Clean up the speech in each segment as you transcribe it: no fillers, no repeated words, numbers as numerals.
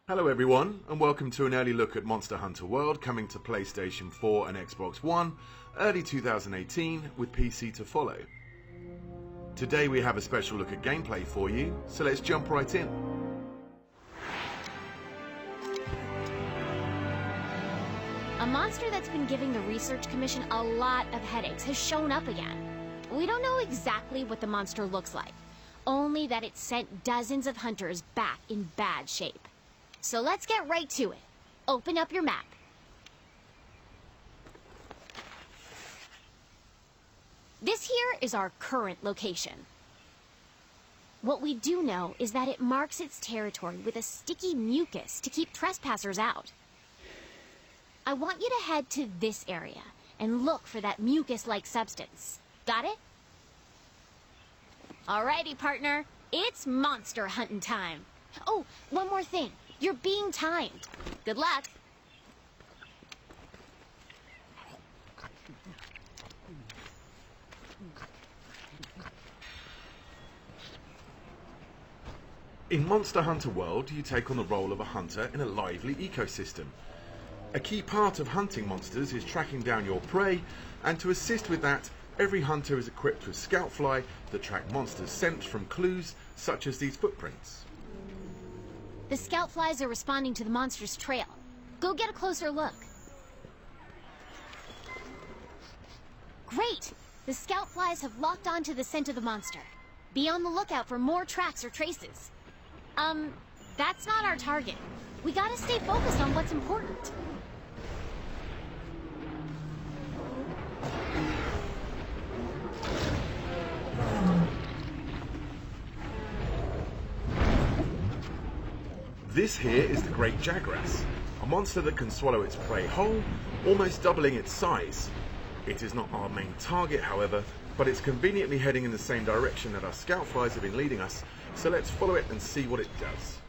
Hello everyone, and welcome to an early look at Monster Hunter World coming to PlayStation 4 and Xbox One, early 2018, with PC to follow. Today we have a special look at gameplay for you, so let's jump right in. A monster that's been giving the Research Commission a lot of headaches has shown up again. We don't know exactly what the monster looks like, only that it sent dozens of hunters back in bad shape. So let's get right to it. Open up your map. This here is our current location. What we do know is that it marks its territory with a sticky mucus to keep trespassers out. I want you to head to this area and look for that mucus-like substance. Got it? Alrighty, partner. It's monster hunting time. Oh, one more thing. You're being timed. Good luck. In Monster Hunter World, you take on the role of a hunter in a lively ecosystem. A key part of hunting monsters is tracking down your prey, and to assist with that, every hunter is equipped with Scoutfly that track monsters' scent from clues such as these footprints. The Scoutflies are responding to the monster's trail. Go get a closer look. Great! The Scoutflies have locked onto the scent of the monster. Be on the lookout for more tracks or traces. That's not our target. We gotta stay focused on what's important. This here is the Great Jagras, a monster that can swallow its prey whole, almost doubling its size. It is not our main target, however, but it's conveniently heading in the same direction that our Scoutflies have been leading us, so let's follow it and see what it does.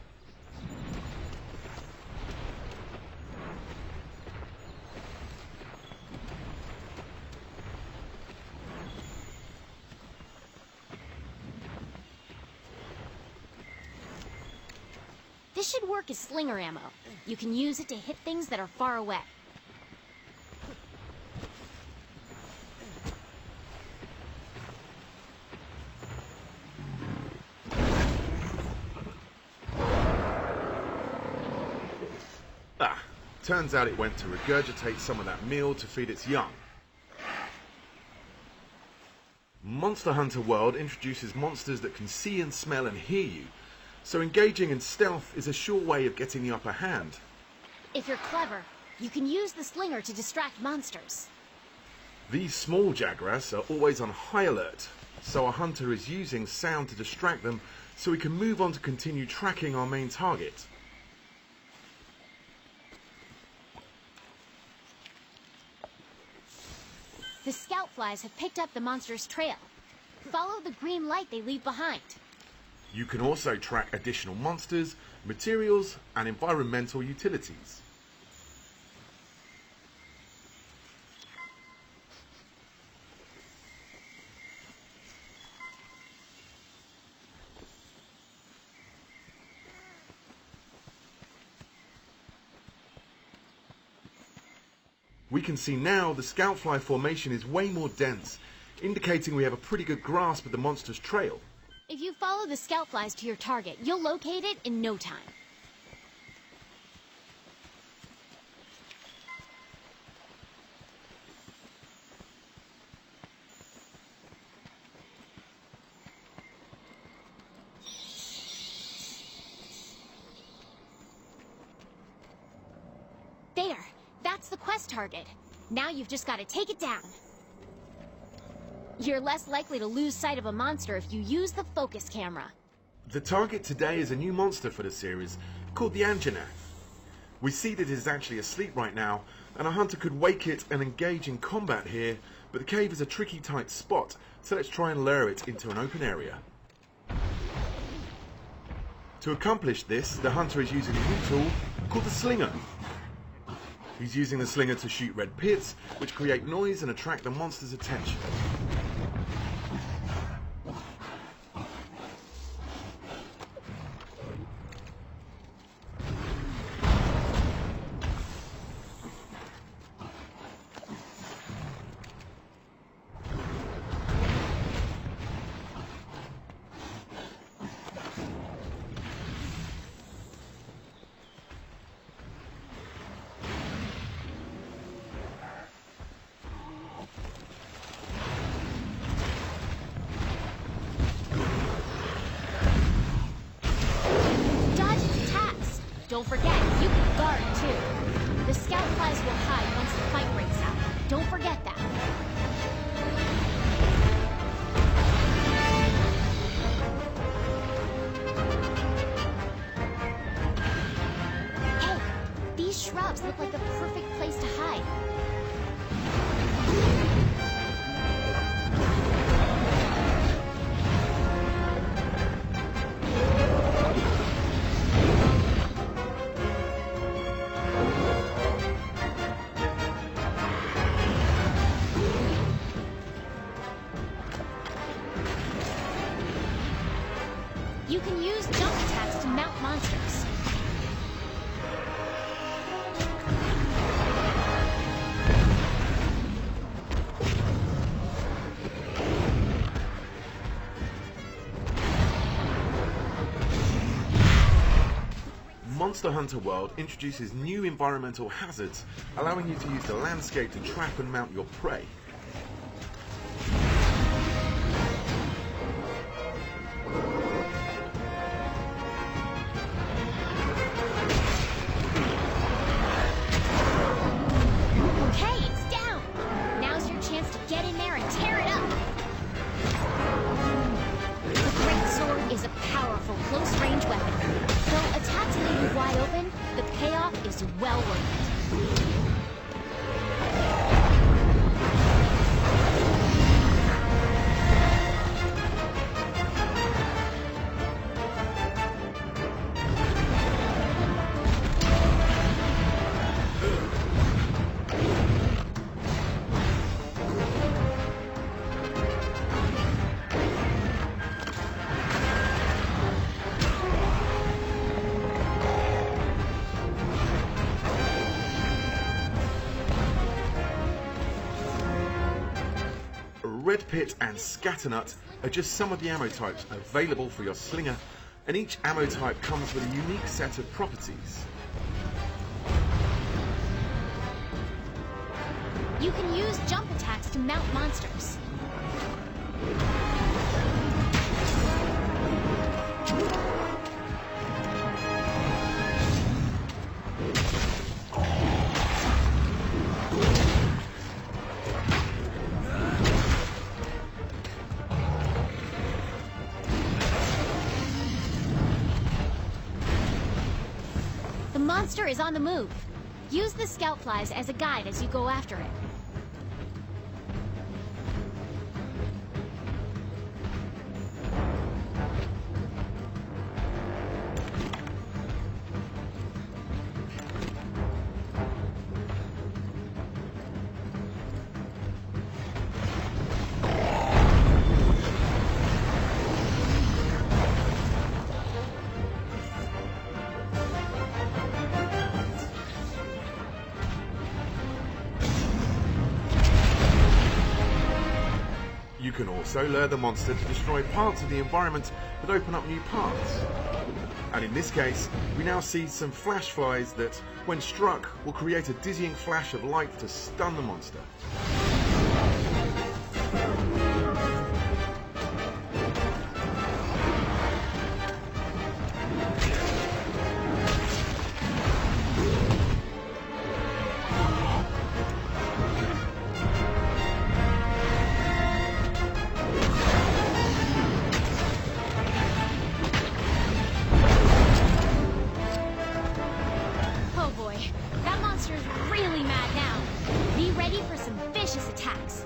This should work as slinger ammo. You can use it to hit things that are far away. Turns out it went to regurgitate some of that meal to feed its young. Monster Hunter World introduces monsters that can see and smell and hear you, so engaging in stealth is a sure way of getting the upper hand. If you're clever, you can use the slinger to distract monsters. These small Jagras are always on high alert, so a hunter is using sound to distract them so we can move on to continue tracking our main target. The Scoutflies have picked up the monster's trail. Follow the green light they leave behind. You can also track additional monsters, materials, and environmental utilities. We can see now the Scoutfly formation is way more dense, indicating we have a pretty good grasp of the monster's trail. If you follow the Scoutflies to your target, you'll locate it in no time. There! That's the quest target. Now you've just got to take it down. You're less likely to lose sight of a monster if you use the focus camera. The target today is a new monster for the series, called the Anjanath. We see that it is actually asleep right now, and a hunter could wake it and engage in combat here, but the cave is a tricky tight spot, so let's try and lure it into an open area. To accomplish this, the hunter is using a new tool called the Slinger. He's using the Slinger to shoot red pits, which create noise and attract the monster's attention. Don't forget, you can guard too. The scout flies will hide once the fight breaks out. Don't forget that. Hey, these shrubs look like a perfect place to hide. You can use jump attacks to mount monsters. Monster Hunter World introduces new environmental hazards, allowing you to use the landscape to trap and mount your prey. Okay, it's down! Now's your chance to get in there and tear it up! The Great Sword is a powerful close-range weapon. Though attacks leave you wide open, the payoff is well worth it. Red Pit and Scatternut are just some of the ammo types available for your slinger, and each ammo type comes with a unique set of properties. You can use jump attacks to mount monsters. The monster is on the move. Use the scout flies as a guide as you go after it. You can also lure the monster to destroy parts of the environment that open up new paths. And in this case, we now see some flash flies that, when struck, will create a dizzying flash of light to stun the monster. Oh boy, that monster's really mad now. Be ready for some vicious attacks.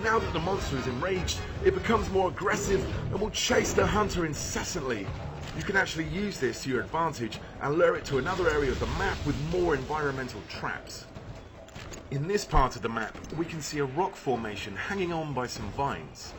Now that the monster is enraged, it becomes more aggressive and will chase the hunter incessantly. You can actually use this to your advantage and lure it to another area of the map with more environmental traps. In this part of the map, we can see a rock formation hanging on by some vines.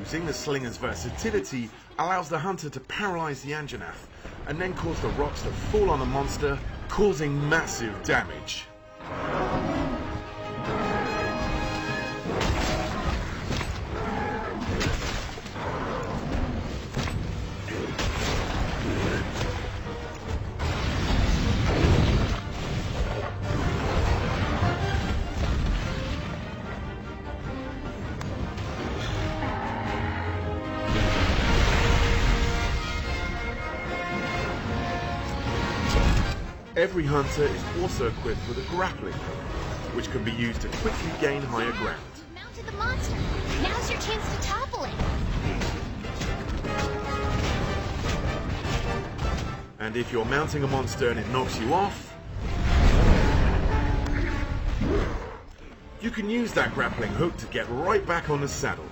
Using the slinger's versatility allows the hunter to paralyze the Anjanath and then cause the rocks to fall on the monster, causing massive damage. Every hunter is also equipped with a grappling hook, which can be used to quickly gain higher ground. You've mounted the monster. Now's your chance to topple it. And if you're mounting a monster and it knocks you off, you can use that grappling hook to get right back on the saddle.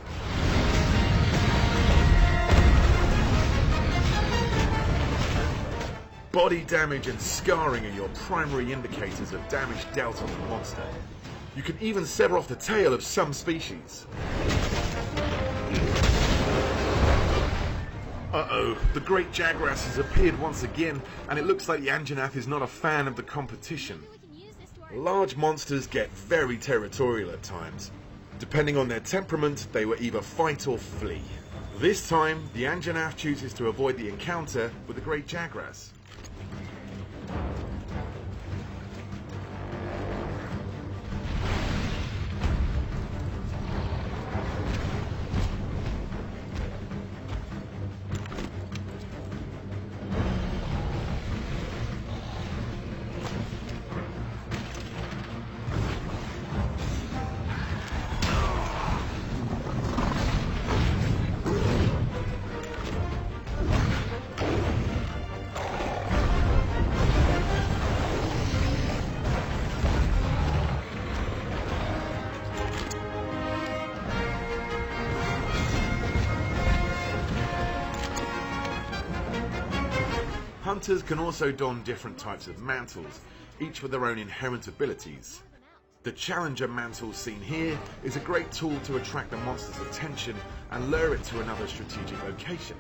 Body damage and scarring are your primary indicators of damage dealt on the monster. You can even sever off the tail of some species. Uh-oh, the Great Jagras has appeared once again, and it looks like the Anjanath is not a fan of the competition. Large monsters get very territorial at times. Depending on their temperament, they will either fight or flee. This time, the Anjanath chooses to avoid the encounter with the Great Jagras. Hunters can also don different types of mantles, each with their own inherent abilities. The Challenger mantle seen here is a great tool to attract the monster's attention and lure it to another strategic location.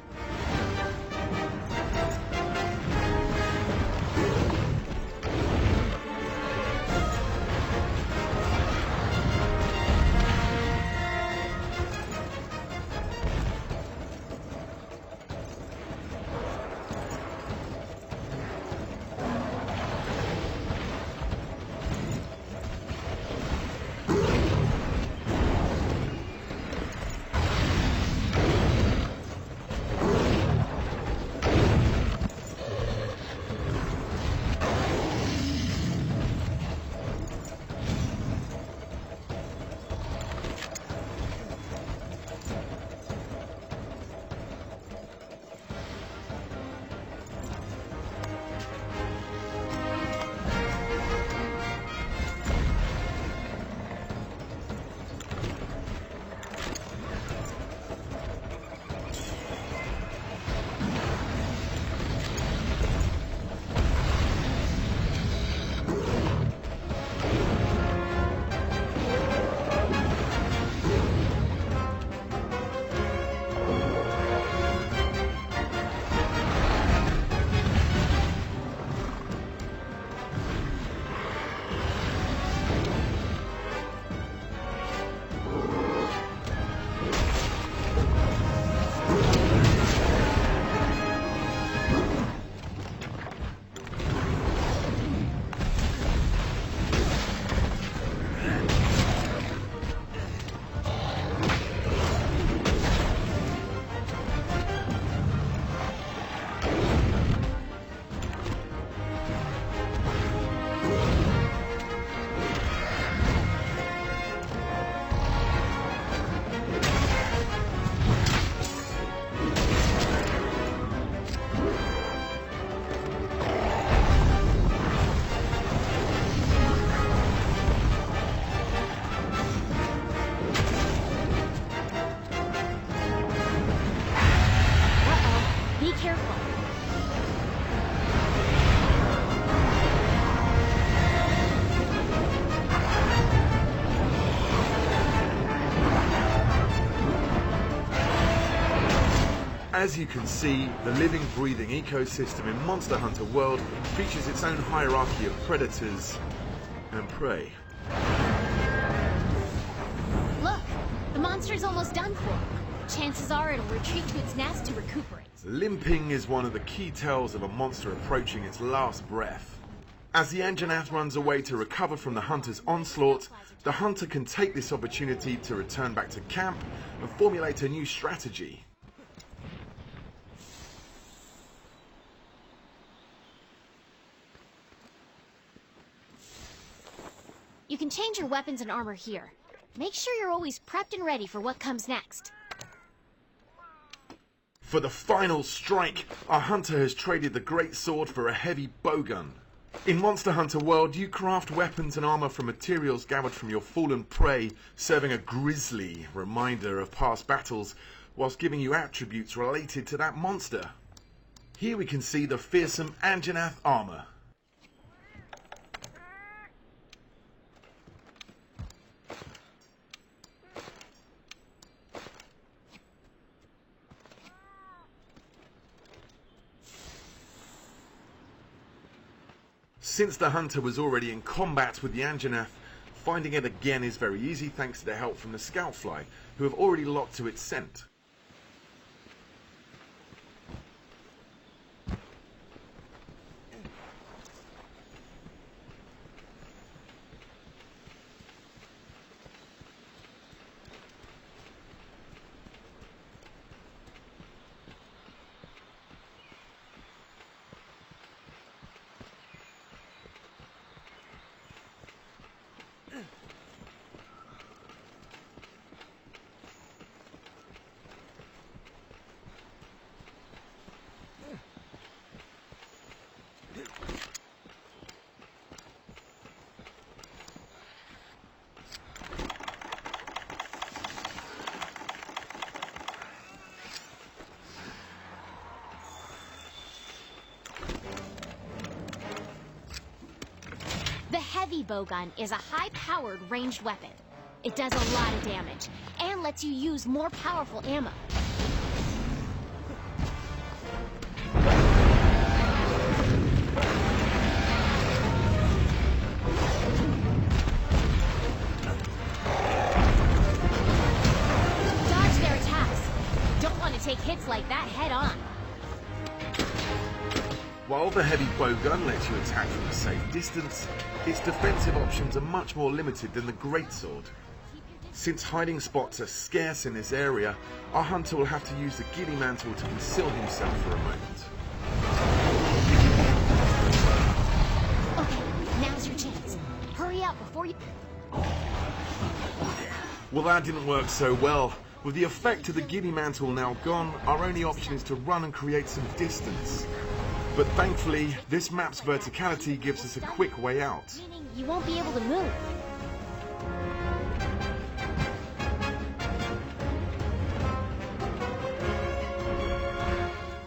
As you can see, the living, breathing ecosystem in Monster Hunter World features its own hierarchy of predators and prey. Look, the monster's almost done for. Chances are it'll retreat to its nest to recuperate. Limping is one of the key tells of a monster approaching its last breath. As the Anjanath runs away to recover from the hunter's onslaught, the hunter can take this opportunity to return back to camp and formulate a new strategy. You can change your weapons and armor here. Make sure you're always prepped and ready for what comes next. For the final strike, our hunter has traded the great sword for a heavy bowgun. In Monster Hunter World, you craft weapons and armor from materials gathered from your fallen prey, serving a grisly reminder of past battles, whilst giving you attributes related to that monster. Here we can see the fearsome Anjanath armor. Since the hunter was already in combat with the Anjanath, finding it again is very easy thanks to the help from the Scoutfly, who have already locked to its scent. The heavy bowgun is a high-powered ranged weapon. It does a lot of damage, and lets you use more powerful ammo. Dodge their attacks. Don't want to take hits like that head-on. While the heavy bowgun lets you attack from a safe distance, its defensive options are much more limited than the greatsword. Since hiding spots are scarce in this area, our hunter will have to use the Gilly Mantle to conceal himself for a moment. Okay, now's your chance. Hurry up before you... Well, that didn't work so well. With the effect of the Gilly Mantle now gone, our only option is to run and create some distance. But thankfully, this map's verticality gives us a quick way out. Meaning you won't be able to move.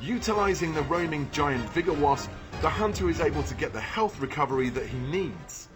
Utilizing the roaming giant Vigor Wasp, the hunter is able to get the health recovery that he needs.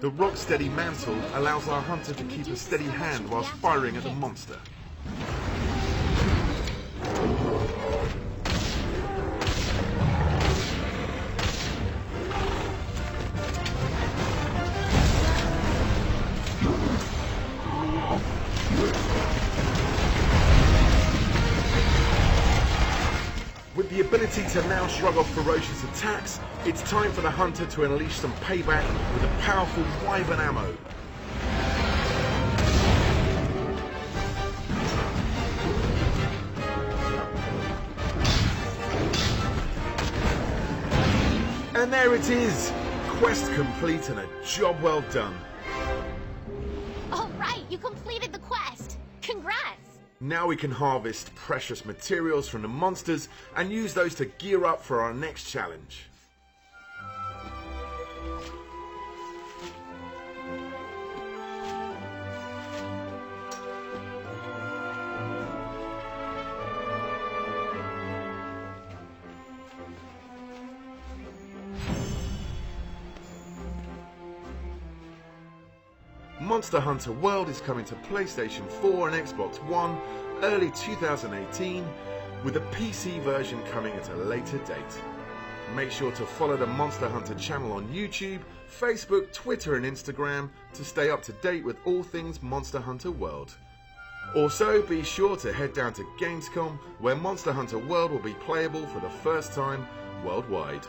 The rock-steady mantle allows our hunter to keep a steady hand whilst firing at the monster. With the ability to now shrug off ferocious attacks, it's time for the hunter to unleash some payback with a powerful Wyvern ammo. And there it is! Quest complete and a job well done. All right, you completed the quest. Congrats! Now we can harvest precious materials from the monsters and use those to gear up for our next challenge. Monster Hunter World is coming to PlayStation 4 and Xbox One early 2018, with a PC version coming at a later date. Make sure to follow the Monster Hunter channel on YouTube, Facebook, Twitter and Instagram to stay up to date with all things Monster Hunter World. Also, be sure to head down to Gamescom, where Monster Hunter World will be playable for the first time worldwide.